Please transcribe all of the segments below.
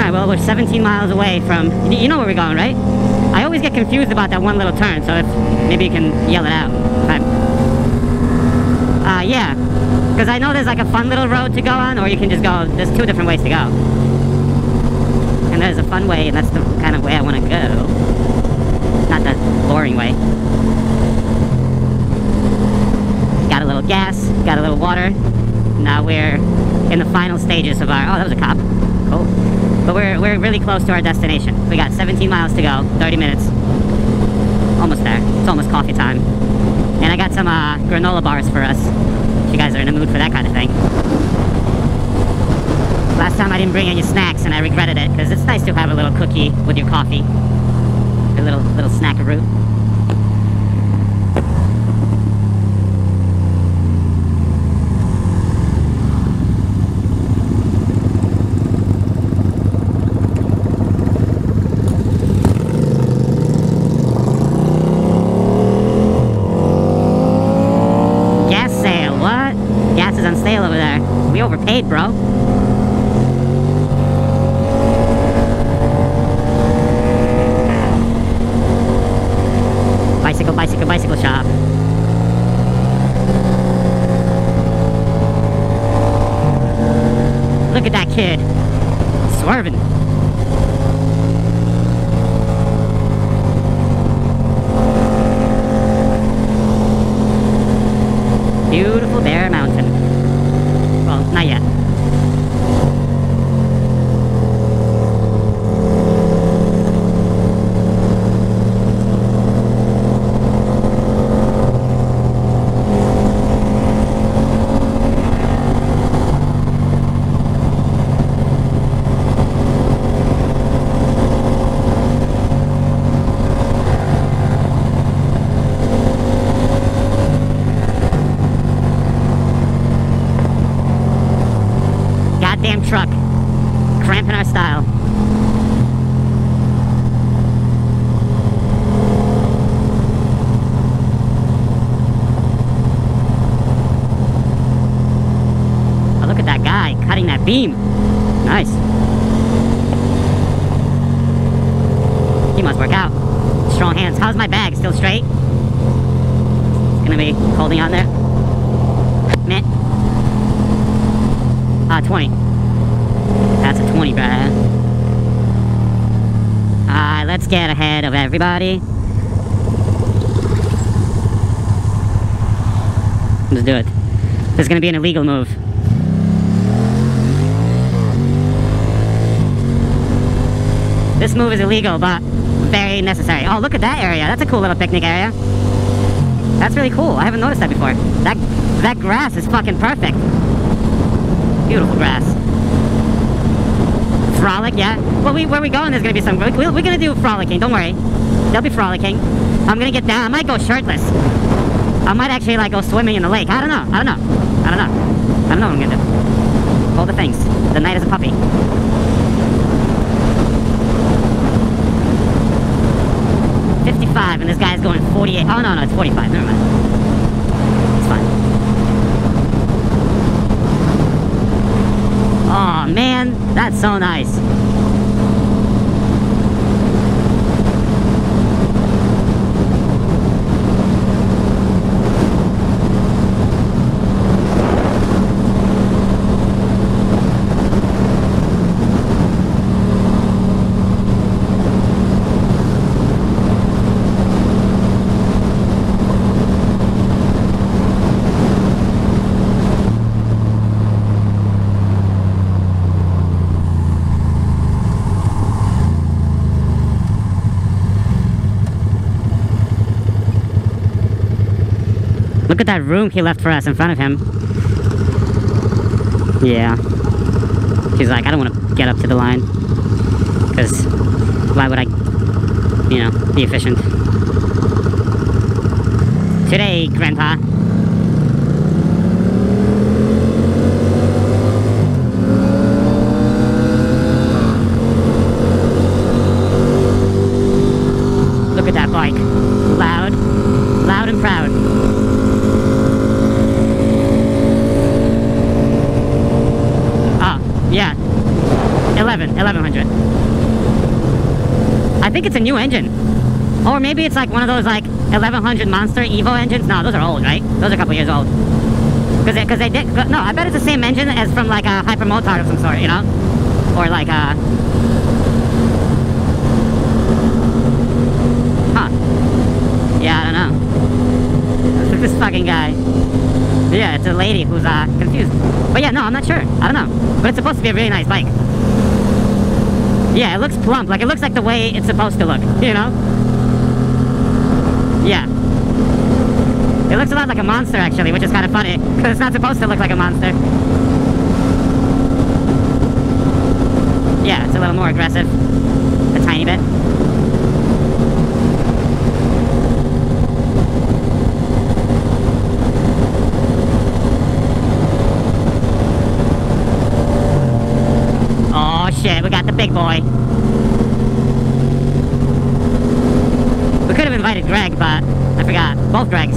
Alright, well, we're 17 miles away from... You know where we're going, right? I always get confused about that one little turn, so if maybe you can yell it out. Yeah. Because I know there's like a fun little road to go on, or you can just go... There's two different ways to go. And there's a fun way, and that's the kind of way I want to go. Not the boring way. Got a little gas, got a little water. Now we're in the final stages of our... Oh, that was a cop. Cool. But we're really close to our destination. We got 17 miles to go, 30 minutes. Almost there. It's almost coffee time. And I got some granola bars for us. If you guys are in the mood for that kind of thing. Last time I didn't bring any snacks and I regretted it, because it's nice to have a little cookie with your coffee. A little snackaroo. Overpaid, bro. Bicycle, bicycle, bicycle shop. Look at that kid. Swerving. Beautiful Bear Mountain. Well, not yet. Truck, cramping our style. Oh, look at that guy cutting that beam. Nice. He must work out. Strong hands. How's my bag? Still straight? It's gonna be holding on there. Meh. 20. That's a 20, bruh. Alright, let's get ahead of everybody. Let's do it. This is gonna be an illegal move. This move is illegal, but very necessary. Oh, look at that area. That's a cool little picnic area. That's really cool. I haven't noticed that before. That grass is fucking perfect. Beautiful grass. Frolic, yeah. Well, where we going, there's gonna be some... We're gonna do frolicking, don't worry. They'll be frolicking. I'm gonna get down. I might go shirtless. I might actually, like, go swimming in the lake. I don't know. I don't know what I'm gonna do. All the things. The night is a puppy. .55, and this guy's going 48. Oh, no, it's 45. Never mind. It's fine. Oh man, that's so nice. Look at that room he left for us in front of him. Yeah. He's like, I don't want to get up to the line. Because why would I, be efficient? Today, Grandpa. Look at that bike. Loud. Loud and proud. 1100. I think it's a new engine. Or maybe it's like one of those like 1100 Monster Evo engines. No, those are old, right? Those are a couple years old. Because they did... No, I bet it's the same engine as from like a hypermotard of some sort, you know? Or like a... Huh. Yeah, I don't know. This fucking guy. Yeah, it's a lady who's confused. But yeah, no, I'm not sure. I don't know. But it's supposed to be a really nice bike. Yeah, it looks plump. Like, it looks like the way it's supposed to look, you know? Yeah. It looks a lot like a monster, actually, which is kind of funny. Because it's not supposed to look like a monster. Yeah, it's a little more aggressive. A tiny bit. Oh shit, we got the big boy. We could have invited Greg, but I forgot. Both Gregs.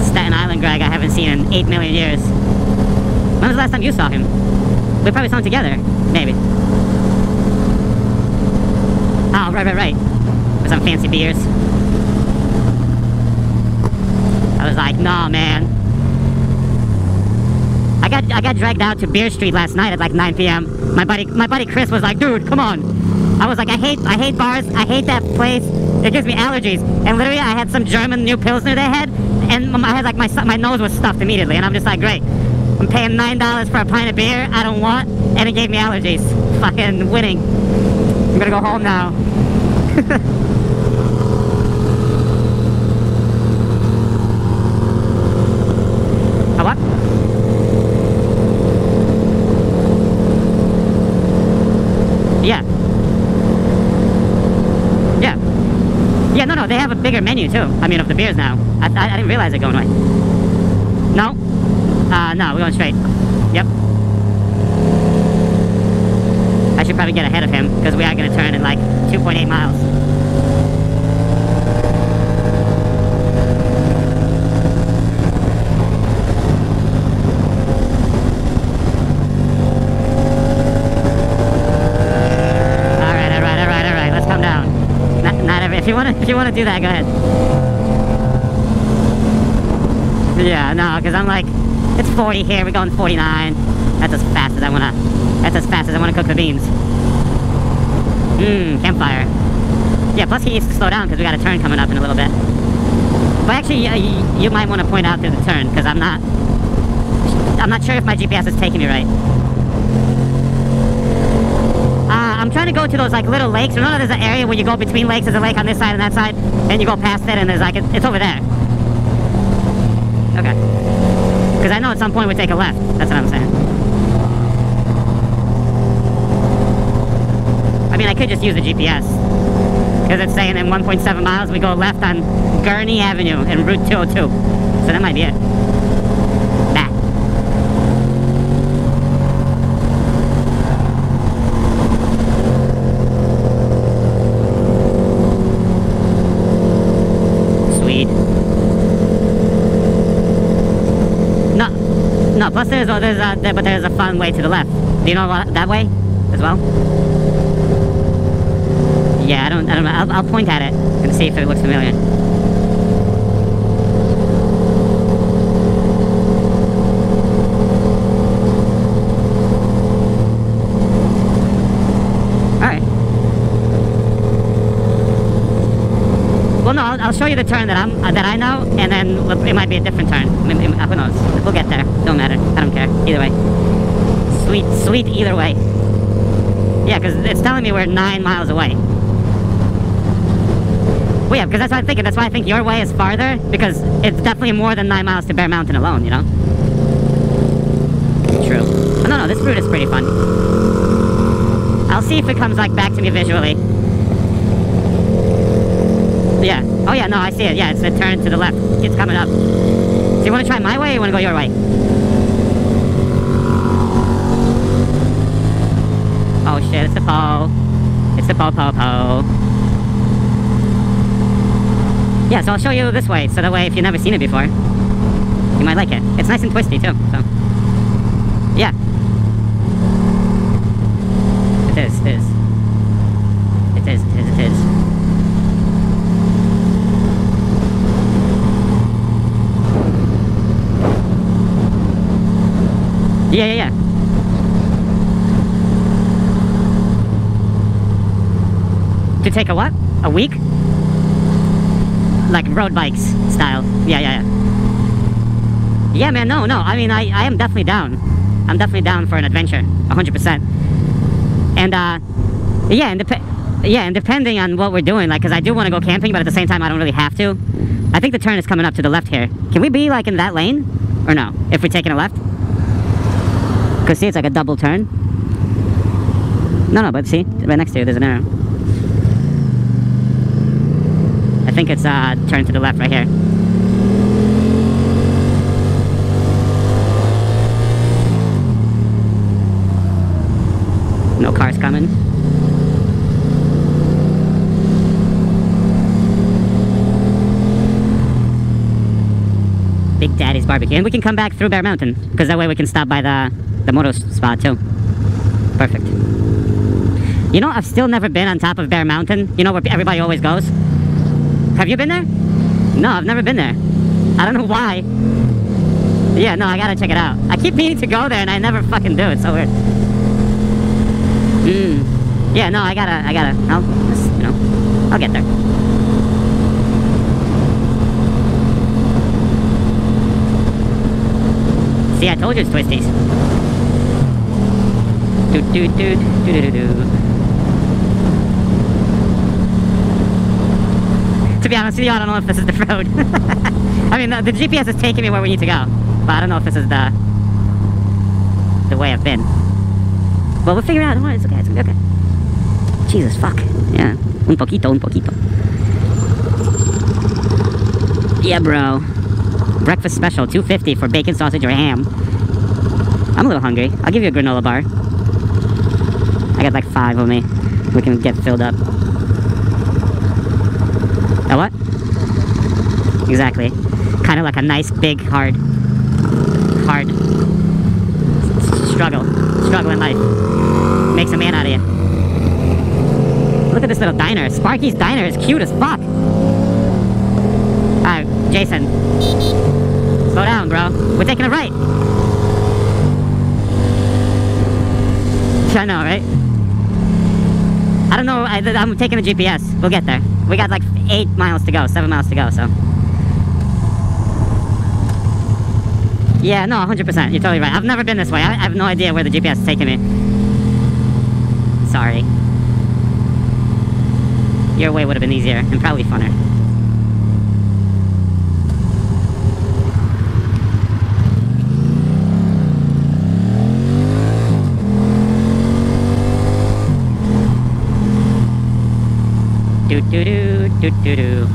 Staten Island Greg I haven't seen in 8 million years. When was the last time you saw him? We probably saw him together. Maybe. Oh, right. With some fancy beers. I was like, nah, man. I got dragged out to Beer Street last night at like 9 p.m. My buddy Chris was like, dude, come on. I was like, I hate bars. I hate that place. It gives me allergies. And literally, I had some German new Pilsner they had, and I had like my nose was stuffed immediately. And I'm just like, great. I'm paying $9 for a pint of beer I don't want, and it gave me allergies. Fucking winning. I'm gonna go home now. A what? Yeah. Yeah, no, they have a bigger menu too. I mean, of the beers now. I didn't realize it going away. No? No, we're going straight. Yep. I should probably get ahead of him, because we are going to turn in like 2.8 miles. If you want to do that, go ahead. Yeah, no, because I'm like, it's 40 here, we're going 49. That's as fast as I want to cook the beans. Campfire. Yeah, plus he needs to slow down because we got a turn coming up in a little bit. But actually, you might want to point out through the turn, because I'm not sure if my GPS is taking me right. I'm trying to go to those like little lakes. Remember there's an area where you go between lakes. There's a lake on this side and that side, and you go past it, and there's like it's over there. Okay. Because I know at some point we take a left. That's what I'm saying. I mean, I could just use the GPS, because it's saying in 1.7 miles we go left on Gurney Avenue and Route 202. So that might be it. Nah. No, plus there's a fun way to the left. Do you know that way as well? Yeah, I don't know. I'll point at it and see if it looks familiar. Alright. Well, no, I'll show you the turn that I know, and then it might be a different turn. Who knows? We'll get there. Don't matter. I don't care. Either way. Sweet either way. Yeah, because it's telling me we're 9 miles away. Well, yeah, because that's what I'm thinking. That's why I think your way is farther, because it's definitely more than 9 miles to Bear Mountain alone, you know? True. Oh, no, this route is pretty fun. I'll see if it comes, like, back to me visually. Yeah. Oh, yeah, no, I see it. Yeah, it's a turn to the left. It's coming up. So you want to try my way, or you want to go your way? Oh, shit, it's the po. It's the po. Yeah, so I'll show you this way, so that way if you've never seen it before, you might like it. It's nice and twisty too, so. Yeah. It is, it is. It is, it is, it is. Yeah, yeah, yeah. To take a what? A week? Like road bikes style. Yeah, yeah, yeah. Yeah, man, no. I mean, I am definitely down. I'm definitely down for an adventure. 100%. And, yeah, and depending on what we're doing, like, because I do want to go camping, but at the same time, I don't really have to. I think the turn is coming up to the left here. Can we be, like, in that lane? Or no? If we're taking a left? Because, see, it's like a double turn. No, but see, right next to you, there's an arrow. I think it's, turn to the left right here. No cars coming. Big Daddy's Barbecue. And we can come back through Bear Mountain, because that way we can stop by the moto spot too. Perfect. You know, I've still never been on top of Bear Mountain. You know where everybody always goes? Have you been there? No, I've never been there. I don't know why. Yeah, no, I gotta check it out. I keep meaning to go there and I never fucking do. It's so weird. Yeah, no, I gotta, I'll, you know, I'll get there. See, I told you it's twisties. Do. To be honest with you, I don't know if this is the road. I mean, the GPS is taking me where we need to go, but I don't know if this is the way I've been. Well, we'll figure it out. Don't worry, it's okay. It's gonna be okay. Jesus, fuck. Yeah. Un poquito. Yeah, bro. Breakfast special, $2.50 for bacon, sausage, or ham. I'm a little hungry. I'll give you a granola bar. I got like 5 of me. We can get filled up. A what? Exactly. Kind of like a nice, big, hard struggle in life. Makes a man out of you. Look at this little diner. Sparky's Diner is cute as fuck. Alright, Jason. Slow down, bro. We're taking a right. I know, right? I don't know. I'm taking the GPS. We'll get there. We got like 8 miles to go, 7 miles to go, so. Yeah, no, 100%. You're totally right. I've never been this way. I have no idea where the GPS is taking me. Sorry. Your way would have been easier and probably funner. Do.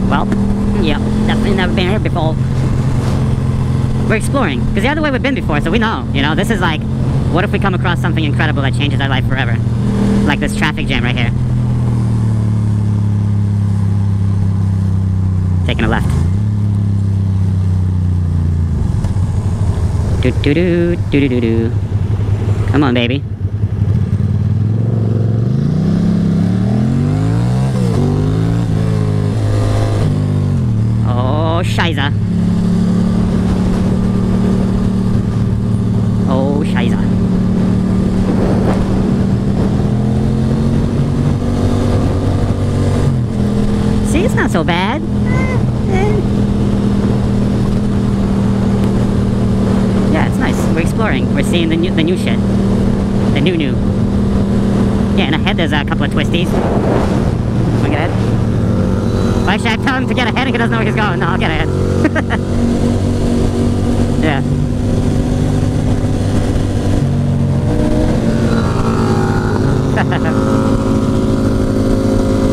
Well, yeah, definitely never been here before. We're exploring, because the other way we've been before, so we know, you know, this is like, what if we come across something incredible that changes our life forever? Like this traffic jam right here. Taking a left. Do. Come on, baby. Oh, Shiza. Oh, Shiza. See, it's not so bad. Yeah, it's nice. We're exploring. We're seeing the new shit. The new. Yeah, and ahead there's a couple of twisties. Can we get ahead? Well, actually, I tell him to get ahead and he doesn't know where he's going. No, I'll get ahead. Yeah.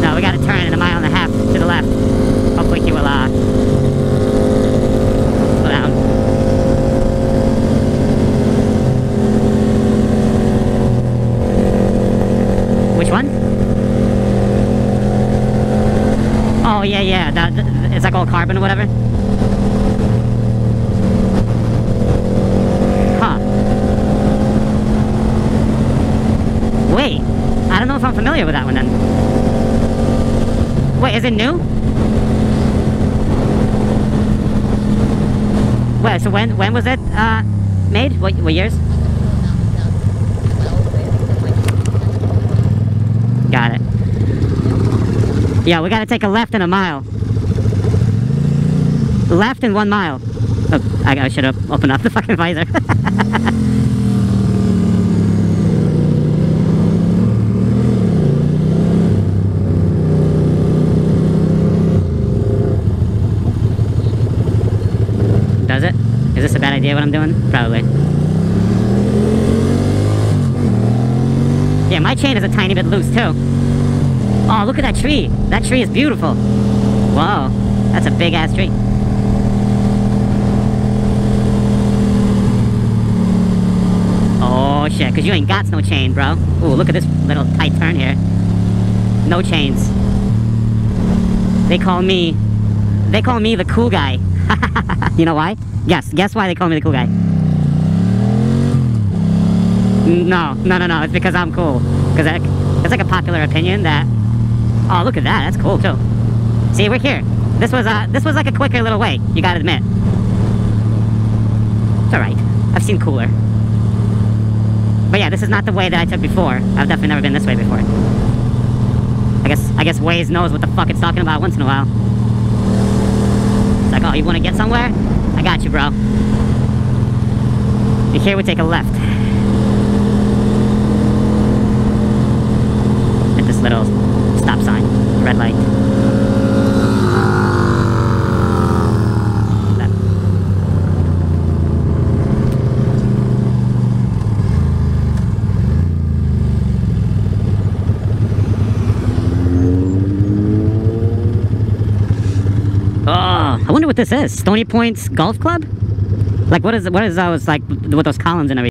No, we gotta turn in 1.5 miles to the left. Hopefully he will, slow down. Which one? Oh, yeah, yeah. It's like all carbon or whatever. Huh. Wait. I don't know if I'm familiar with that one then. Wait, is it new? Wait, so when was it made? What years? Got it. Yeah, we gotta take a left in a mile. Left in 1 mile. Oh, I should have opened up the fucking visor. Does it? Is this a bad idea what I'm doing? Probably. Yeah, my chain is a tiny bit loose too. Oh, look at that tree. That tree is beautiful. Whoa, that's a big ass tree. Oh shit, cause you ain't got no chain, bro. Ooh, look at this little tight turn here. No chains. They call me the cool guy. You know why? Guess why they call me the cool guy. No, it's because I'm cool. Cause it's like a popular opinion that, oh, look at that, that's cool too. See, we're here. This was like a quicker little way, you gotta admit. It's alright, I've seen cooler. But yeah, this is not the way that I took before. I've definitely never been this way before. I guess Waze knows what the fuck it's talking about once in a while. It's like, oh, you wanna get somewhere? I got you, bro. Here we take a left. At this little stop sign, red light. Left. Oh, I wonder what this is. Stony Point's Golf Club? Like, what is those, like, with those columns and everything?